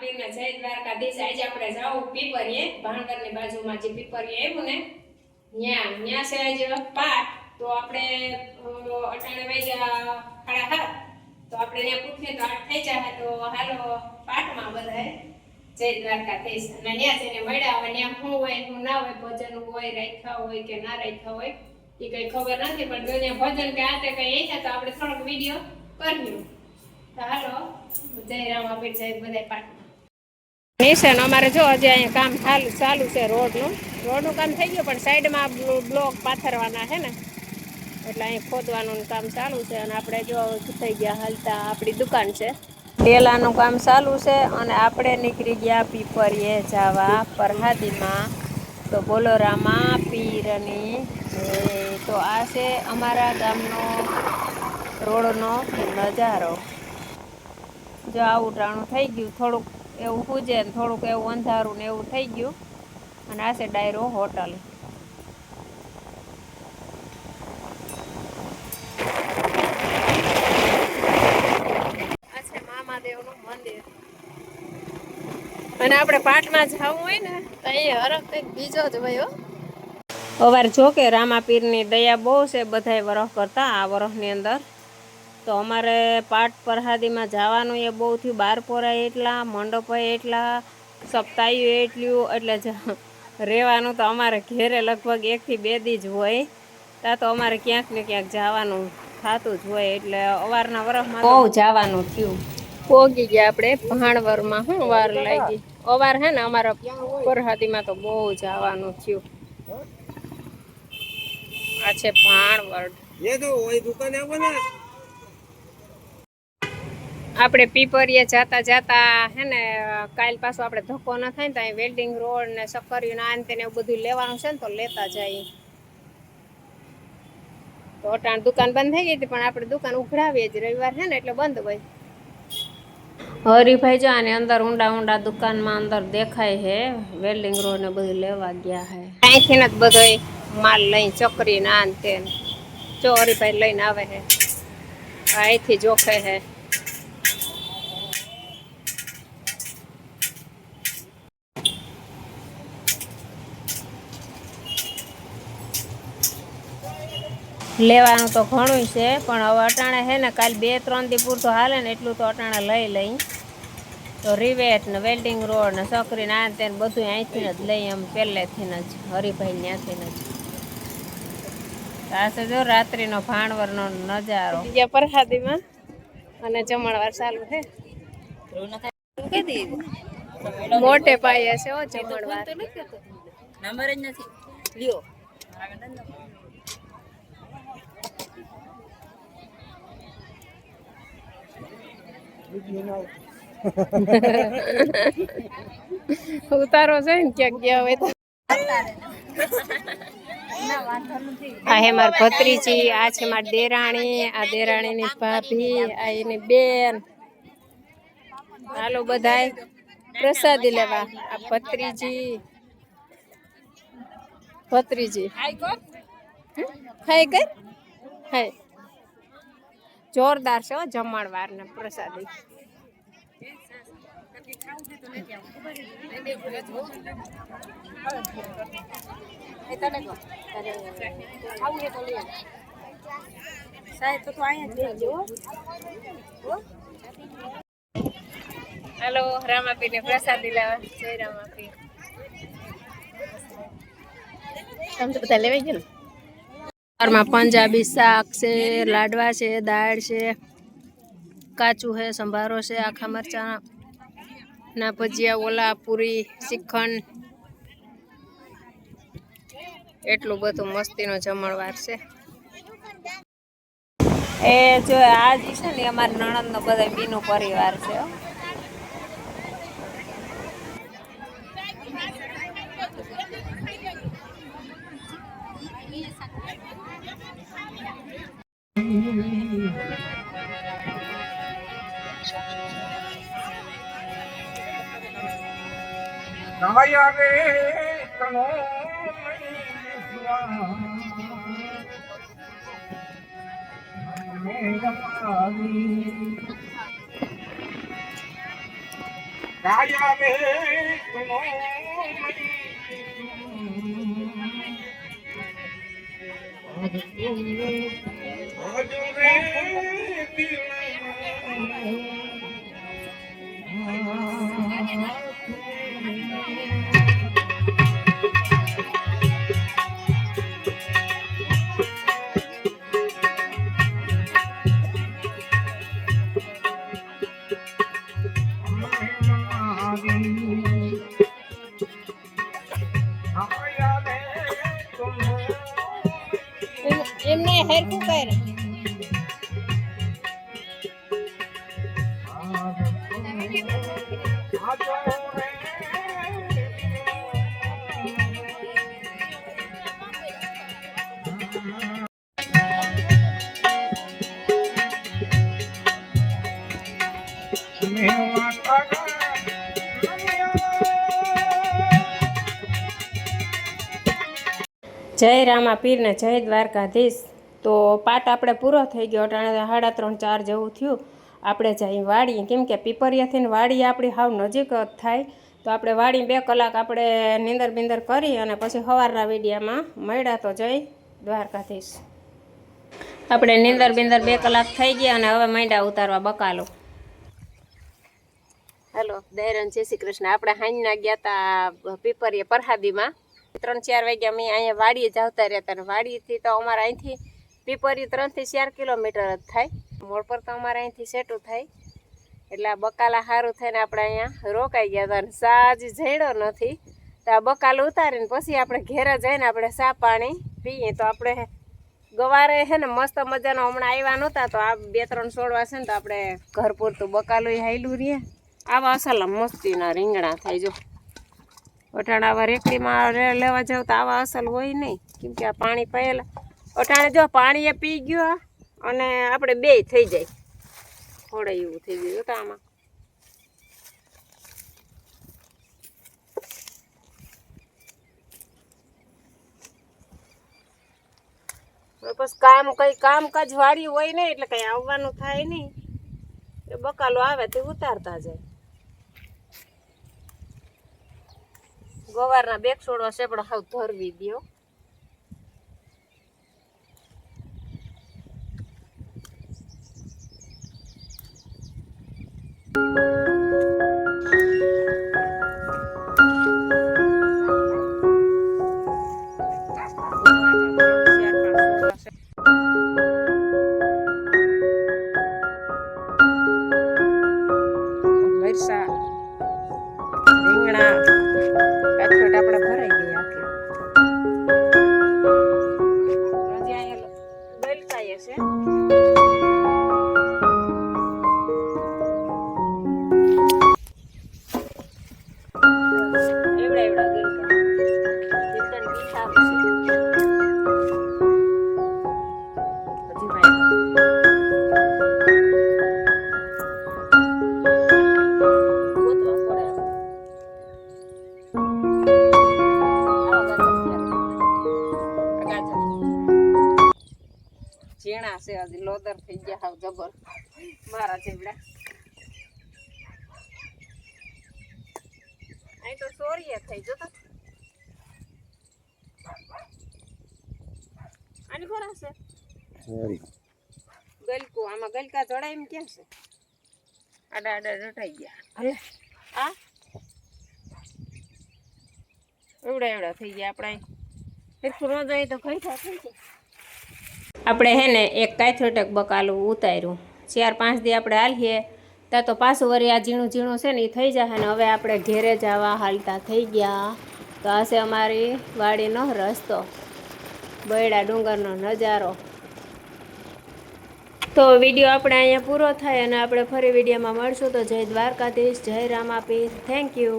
રામાપીરના જય દ્વારકાધીશ. આજે આપણે જાવ પીપરીએ, ભાણવરની બાજુમાં જે પીપરીએ આવ્યું ને ન્યા છે આજે પાઠ. તો આપણે અટાણે વાગ્યા 7:30, તો આપણે ત્યાં પૂછીએ તો 8 થઈ જાય. તો હાલો પાઠમાં બધાય જય દ્વારકાધીશ. અને ત્યાં જઈને મળ્યા. હવે ત્યાં શું હોય શું ના હોય, ભજન હોય, રાખ્યા હોય કે ના રાખ્યા હોય એ કઈ ખબર નથી, પણ જો ભજન કે આ તે કઈ છે તો આપણે થોડોક વિડીયો કર્યું. તો હાલો જય રામાપીર જય બધા પાઠમાં. નિશાન અમારે જો હજી અહીંયા કામ ચાલુ છે. રોડનું કામ થઈ ગયું, પણ સાઈડમાં બ્લોક પાથરવાના છે ને, એટલે અહીં ખોદવાનું કામ ચાલુ છે. અને આપણે જો થઈ ગયા હાલતા આપણી દુકાન છે, ડેલાનું કામ ચાલુ છે. અને આપણે નીકળી ગયા પીપરીએ જવા પ્રહાદીમાં. તો બોલો રામાપીરની જય. તો આ છે અમારા ગામનો રોડનો નજારો. જો આવું ટાણું થઈ ગયું, થોડુંક એવું પૂજે ને થોડુંક એવું અંધારું ને એવું થઈ ગયું. અને આ છે ડાયરો હોટલ. આ છે મામાદેવનું મંદિર. અને આપણે પાટમાં જવું હોય ને તો અહીંયા હરખ કંઈક બીજો જ હોય. અવાર જો કે રામાપીરની દયા બહુ છે બધાય વરસ કરતા આ વરસની અંદર. તો અમારે પાટ પ્રહાદીમાં જવાનું એ બહુ થયું. 12 પોરાય એટલા, મંડપાય એટલા, સપ્તાહી એટલું, એટલે રહેવાનું તો અમારે ઘેરે લગભગ 1 થી 2 દી જ હોય. ત્યાં તો અમારે ક્યાંક ને ક્યાંક જવાનું થતું જ હોય. એટલે અવારના વરસમાં બહુ જવાનું થયું. પોગી ગયા આપણે ભાણવરમાં. શું વાર લાગી. અવાર હે ને અમારા પ્રહાદીમાં તો બહુ જવાનું થયું. આ છે ભાણવડ. આપણે પીપરીએ જાતા હે ને કાલ પાછું આપણે ધક્કો ન થાય ને તો અહીં વેલ્ડિંગ રોડ ને સક્કરિયું ને આને તેને એવું બધું લેવાનું છે ને, તો લેતા જાય. તો અટાણ દુકાન બંધ થઈ ગઈ હતી, પણ આપણે દુકાન ઉઘડાવીએ જ. રવિવાર છે ને એટલે બંધ હોય. હરીભાઈ જો આની અંદર ઊંડા દુકાનમાં અંદર દેખાય છે. વેલ્ડિંગ રોડ ને બધું લેવા ગયા છે. અહીંથી ને જ બધો માલ લઈને ચકરી ને આન તે જો હરીભાઈ લઈને આવે છે. અહીંથી જોખે છે. લેવાનું તો ઘણું છે, પણ હવે અટાણે છે ને કાલ 2-3 દી પૂરતો હાલે ને એટલું તો અટાણે લઈ. તો રિવેટ ને વેલ્ડિંગ રોડ ને સકરી ને આ તેને બધું અહીંથી જ લઈ. એમ પહેલેથી જ હરિભાઈ ત્યાંથી જ. આ છે જો રાત્રિનો ભાણવરનો નજારો. ગયા પ્રસાદીમાં અને જમણવાર ચાલુ છે. મોટે પાયે છે જમણવાર. નંબર જ નથી લ્યો. ઉતારો છે ને ક્યાંક ગયા હોય તો. આ હે મારી ભત્રીજી, આ છે મારી દેરાણી, આ દેરાણીની ભાભી, આ એની બેન. હાલો બધાય પ્રસાદી લેવા. આ ભત્રીજી ખાઈ કર ખાઈ. જોરદાર છે જમણવાર ને પ્રસાદી. હાલો રામાપીર ને પ્રસાદી લેવા. જય રામાપીર. તમે તો બધા લેવાઈ ગયા ને. પંજાબી શાક છે, લાડવા છે, દાળ છે, કાચું છે, સંભારો છે, આખા મરચા ના ભજીયા, ઓલા પૂરી, શ્રીખંડ. એટલું બધું મસ્તીનો જમણવાર છે. એ જો આજ છે ને અમારા નણંદનો બધા બીનો પરિવાર છે. કાયા મે સુનો આજો રે એમને હેરકું કરે જય રામા પીર ને જય દ્વારકાધીશ. તો પાઠ આપણે પૂરો થઈ ગયો. અટાણે 3:30-4 જેવું થયું. આપણે જઈ વાડીએ, કેમ કે પીપરિયાથી વાડી આપણી હાવ નજીક જ થાય. તો આપણે વાડી 2 કલાક આપણે નીંદર બિંદર કરી અને પછી સવારના વિડીયામાં મળ્યા. તો જય દ્વારકાધીશ. આપણે નીંદર બિંદર 2 કલાક થઈ ગયા અને હવે માંડ્યા ઉતારવા બકાલો. હેલો દૈરન, જય શ્રી કૃષ્ણ. આપણે હાંજના ગયા હતા પીપરીએ પરહાદીમાં. 3-4 વાગ્યા અમે અહીંયા વાડીએ જ આવતા રહેતા. અને વાડીથી તો અમારે અહીંથી પીપરી 3-4 કિલોમીટર જ થાય. મોડ પર તો અમારે અહીંથી સેટું થાય. એટલે આ બકાલા સારું થઈને આપણે અહીંયા રોકાઈ ગયા હતા. અને સાજી જડ્યો નથી તો આ બકાલ ઉતારીને પછી આપણે ઘેરે જઈને આપણે ચા પાણી પીએ. તો આપણે ગવારે છે ને મસ્ત મજાનો હમણાં આવ્યા નહોતા, તો આ 2-3 છોડવા છે ને તો આપણે ઘર પૂરતું બકાલું હાયલું રહીએ. આવા અસલ મસ્તીના રીંગણા થાય. જો અટાણે આવા રેકડીમાં લેવા જાવ તો આવા અસલ હોય નહીં, કેમ કે આ પાણી પહેલાં અટાણે જો પાણી એ પી ગયો અને આપણે 2 થઈ જાય. થોડે એવું થઈ ગયું તો આમાં. પછી કંઈ કામકાજ વાળી હોય નહીં એટલે કંઈ આવવાનું થાય નહીં. એ બકાલો આવે તે ઉતારતા જાય. ગવારના 2 છોડવા સેપડો હાવ ધરવી દો. મરસા, રીંગણા, કાચોટ આપણે ભરાઈ ગઈ આખી. હજી અહીંયા ગલકાય છે. એવડા ગલકા. ગલકાની બીજ આવે છે. હજી ભાઈ ઝીણા છે, હજી લોદર થઈ ગયા હાવ જબર મારા જેવડા. અહીં તો સોરીએ થઈ જતો. આની કોણ હશે ગલકું? આમાં ગલકા જડાય એમ ક્યાં છે? આડા આડા જટાઈ ગયા. હલે આ એવડા થઈ ગયા. આપણે હેરખું ન જાય તો કઈ થાય થઈ જાય. આપણે હે ને એક કાથરોટક બકાલું ઉતાર્યું. 4-5 દી આપણે હાલીએ ત્યાં તો પાછું વળી આ ઝીણું ઝીણું છે ને એ થઈ જાય. ને હવે આપણે ઘેરે જવા હાલતા થઈ ગયા. તો આ છે અમારી વાડીનો રસ્તો, બૈડા ડુંગરનો નજારો. તો વિડીયો આપણે અહીંયા પૂરો થાય અને આપણે ફરી વિડીયોમાં મળશું. તો જય દ્વારકાધીશ, જય રામાપીર. Thank you.